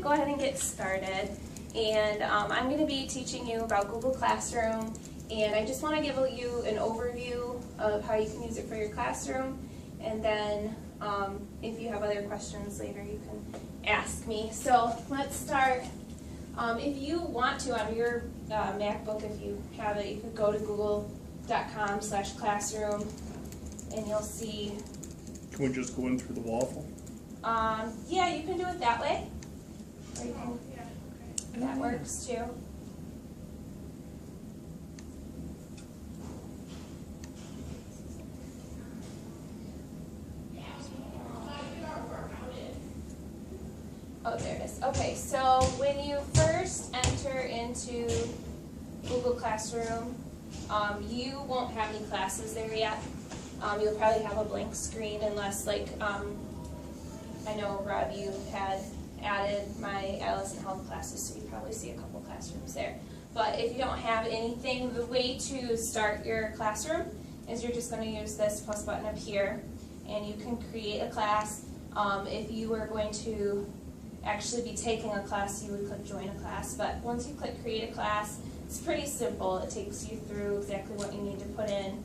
go ahead and get started. And I'm going to be teaching you about Google Classroom, and I just want to give you an overview of how you can use it for your classroom, and then if you have other questions later you can ask me. So let's start. If you want to, on your MacBook, if you have it, you could go to google.com/classroom and you'll see. Can we just go in through the waffle? Yeah, you can do it that way. Or you can, that works too. Oh, there it is. Okay, so when you first enter into Google Classroom, you won't have any classes there yet. You'll probably have a blank screen unless, like, I know, Rob, you had added my adolescent health classes, so you probably see a couple classrooms there. But if you don't have anything, the way to start your classroom is you're just going to use this plus button up here, and you can create a class. If you were going to actually be taking a class, you would click join a class. But once you click create a class, it's pretty simple. It takes you through exactly what you need to put in.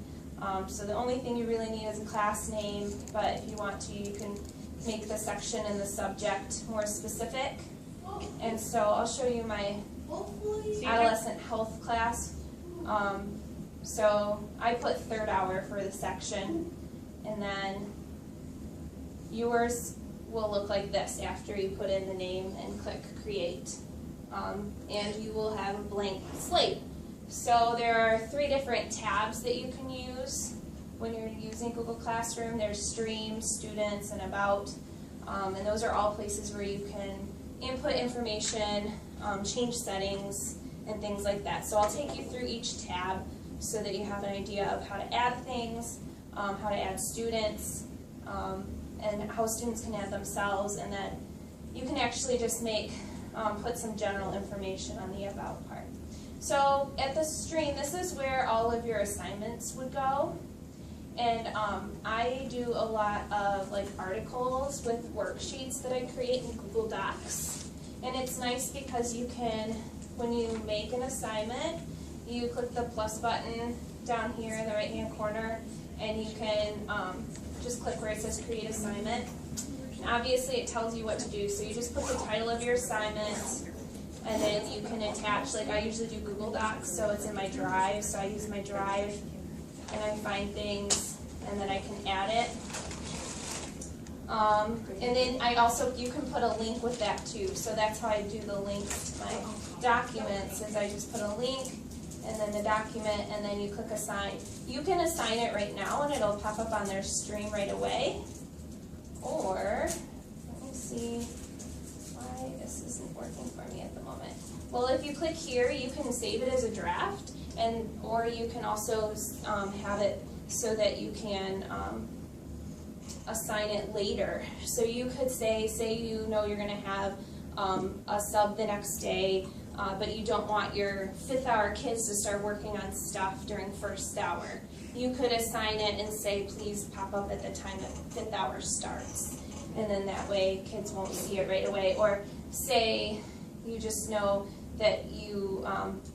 So the only thing you really need is a class name, but if you want to, you can make the section and the subject more specific. And so I'll show you my adolescent health class. So I put third hour for the section, and then yours will look like this after you put in the name and click create. And you will have a blank slate. So there are 3 different tabs that you can use when you're using Google Classroom. There's Streams, Students, and About. And those are all places where you can input information, change settings, and things like that. So I'll take you through each tab so that you have an idea of how to add things, how to add students, and how students can add themselves. And then you can actually just put some general information on the About part. So at the stream, this is where all of your assignments would go. And I do a lot of articles with worksheets that I create in Google Docs. And it's nice because you can, when you make an assignment, you click the plus button down here in the right hand corner, and you can just click where it says create assignment. And obviously it tells you what to do, so you just put the title of your assignment, and then you can attach, I usually do Google Docs, so it's in my Drive, so I use my Drive, and I find things, and then I can add it. And then you can put a link with that too, so that's how I do the links to my documents, is I just put a link, and then the document, and then you click assign. You can assign it right now, and it'll pop up on their stream right away. Or, let me see why this isn't working for me at the moment. Well, if you click here, you can save it as a draft, or you can also have it so that you can assign it later. So you could say you know you're going to have a sub the next day, but you don't want your 5th hour kids to start working on stuff during 1st hour. You could assign it and say, please pop up at the time that 5th hour starts. And then that way kids won't see it right away. Or say you just know that you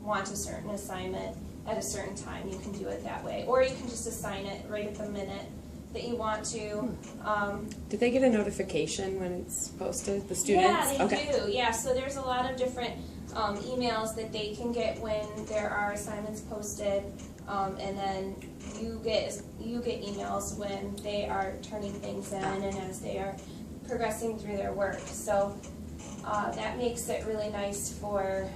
want a certain assignment at a certain time. You can do it that way. Or you can just assign it right at the minute that you want to. Did they get a notification when it's posted, the students? Yeah, they do. Yeah, so there's a lot of different emails that they can get when there are assignments posted, and then you get emails when they are turning things in and as they are progressing through their work. So that makes it really nice for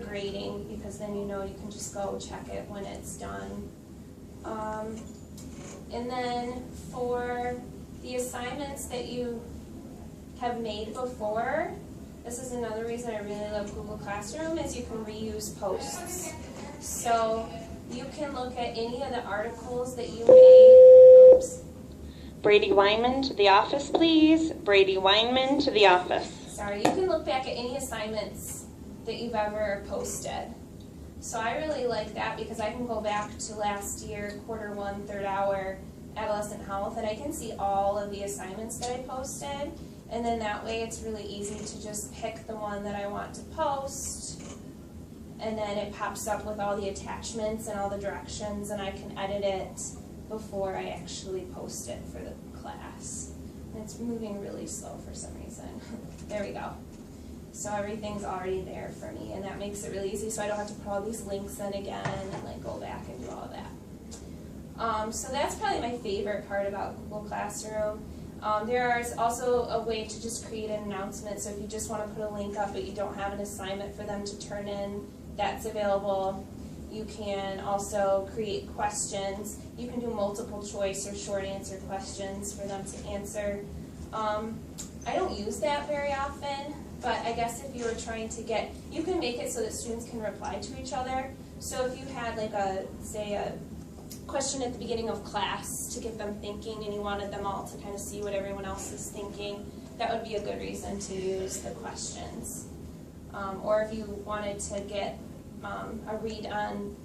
grading, because then you know you can just go check it when it's done. And then for the assignments that you have made before, this is another reason I really love Google Classroom, is you can reuse posts. So you can look at any of the articles that you made. Oops. Brady Weinman to the office, please. Brady Weinman to the office. Sorry, you can look back at any assignments that you've ever posted. So I really like that because I can go back to last year, quarter 1, 3rd hour, adolescent health, and I can see all of the assignments that I posted. And then that way it's really easy to just pick the one that I want to post. And then it pops up with all the attachments and all the directions, and I can edit it before I actually post it for the class. And it's moving really slow for some reason. There we go. So everything's already there for me, and that makes it really easy, so I don't have to put all these links in again and like go back and do all of that. So that's probably my favorite part about Google Classroom. There is also a way to just create an announcement, so if you just want to put a link up but you don't have an assignment for them to turn in, that's available. You can also create questions. You can do multiple choice or short answer questions for them to answer. I don't use that very often, but I guess if you were trying to get, you can make it so that students can reply to each other. So if you had like say a question at the beginning of class to get them thinking and you wanted them all to kind of see what everyone else is thinking, that would be a good reason to use the questions. Or if you wanted to get a read on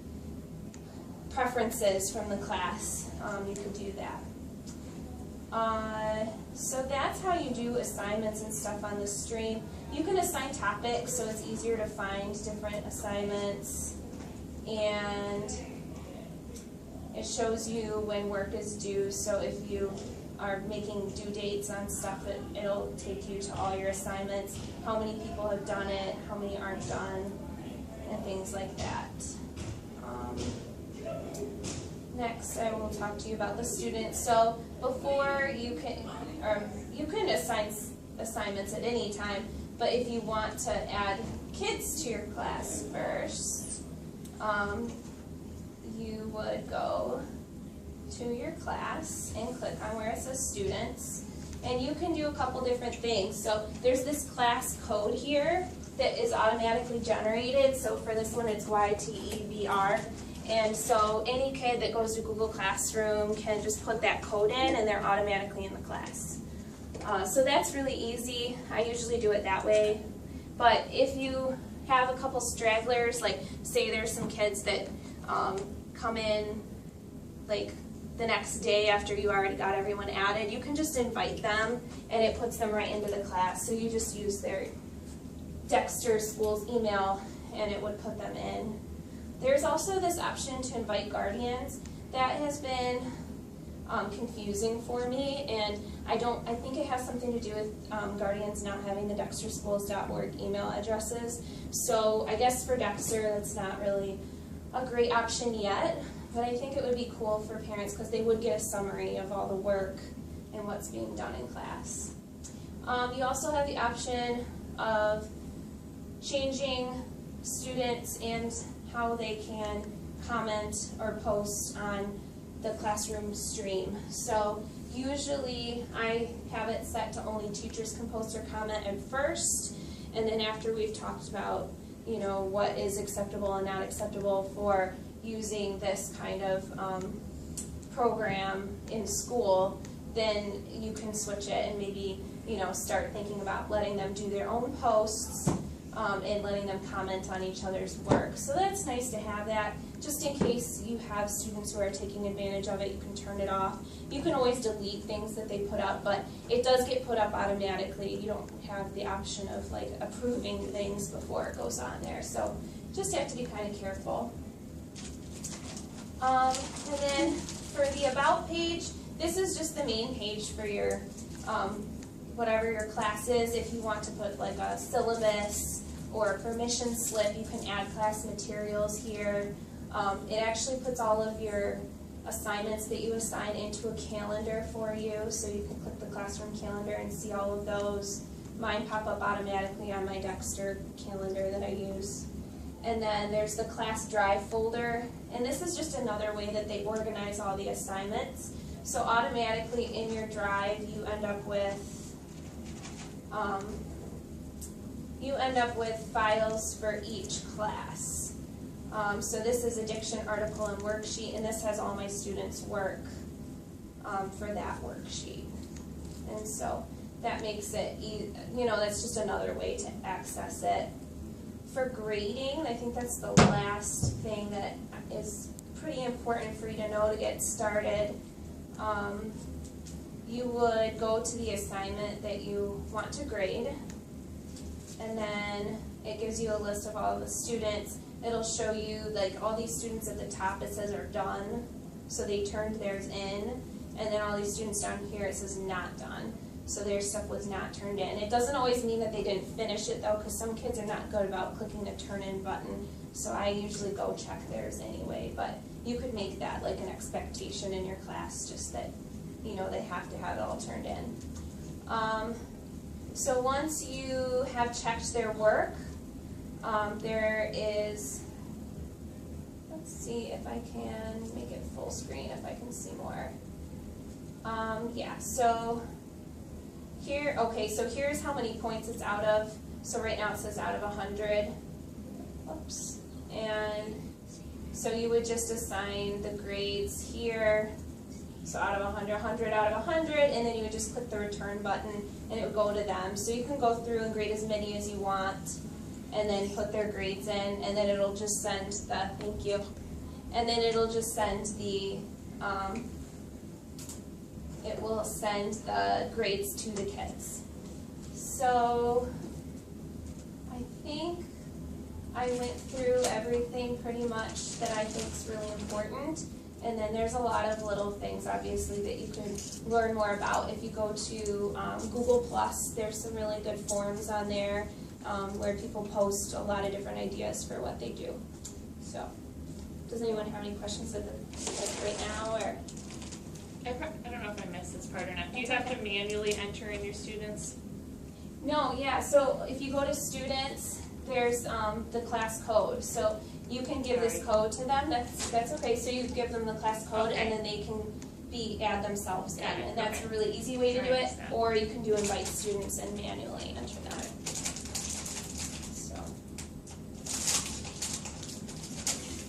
preferences from the class, you could do that. So that's how you do assignments and stuff on the stream. You can assign topics, so it's easier to find different assignments, and it shows you when work is due. So if you are making due dates on stuff, it'll take you to all your assignments, how many people have done it, how many aren't done, and things like that. Next, I will talk to you about the students. So before you can assign assignments at any time, but if you want to add kids to your class first, you would go to your class and click on where it says students, and you can do a couple different things. So there's this class code here that is automatically generated. So for this one, it's YTEVR. And so any kid that goes to Google Classroom can just put that code in and they're automatically in the class. So that's really easy. I usually do it that way. But if you have a couple stragglers, like say there's some kids that come in like the next day after you already got everyone added, you can just invite them and it puts them right into the class. So you just use their Dexter School's email and it would put them in. There's also this option to invite guardians. That has been confusing for me, and I think it has something to do with guardians not having the dexterschools.org email addresses. So I guess for Dexter, that's not really a great option yet, but I think it would be cool for parents because they would get a summary of all the work and what's being done in class. You also have the option of changing students and how they can comment or post on the classroom stream. So usually I have it set to only teachers can post or comment at first, and then after we've talked about, you know, what is acceptable and not acceptable for using this kind of program in school, then you can switch it and maybe, you know, start thinking about letting them do their own posts and letting them comment on each other's work. So that's nice to have that. Just in case you have students who are taking advantage of it, you can turn it off. You can always delete things that they put up, but it does get put up automatically. You don't have the option of like approving things before it goes on there. So just have to be kind of careful. And then for the About page, this is just the main page for your whatever your class is. If you want to put like a syllabus or a permission slip, you can add class materials here. It actually puts all of your assignments that you assign into a calendar for you, so you can click the classroom calendar and see all of those. Mine pop up automatically on my Dexter calendar that I use. And then there's the class drive folder, and this is just another way that they organize all the assignments. So automatically in your drive you end up with files for each class. So this is a diction article and worksheet, and this has all my students' work for that worksheet. And so that makes it, you know, that's just another way to access it. For grading, I think that's the last thing that is pretty important for you to know to get started. you would go to the assignment that you want to grade, and then it gives you a list of all the students. It'll show you like all these students at the top, it says are done, so they turned theirs in, and then all these students down here, it says not done, so their stuff was not turned in. It doesn't always mean that they didn't finish it though, because some kids are not good about clicking the turn in button, so I usually go check theirs anyway, but you could make that like an expectation in your class, just that, you know, they have to have it all turned in. So once you have checked their work, there is, let's see if I can make it full screen, if I can see more. Yeah, so here, okay, so here's how many points it's out of. So right now it says out of 100. Oops. And so you would just assign the grades here. So out of 100, 100 out of 100, and then you would just click the return button and it would go to them. So you can go through and grade as many as you want and then put their grades in, and then it'll just send the, thank you, and then it'll just send the, it will send the grades to the kids. So I think I went through everything pretty much that I think is really important. And then there's a lot of little things, obviously, that you can learn more about. If you go to Google+, there's some really good forums on there where people post a lot of different ideas for what they do. So, does anyone have any questions like right now? Or I don't know if I missed this part or not. Do you have to manually enter in your students? No, yeah. So if you go to students, there's the class code. So you can give this code to them. That's okay. So you give them the class code, and then they can add themselves in, and that's a really easy way to do it. Or you can do invite students and manually enter them.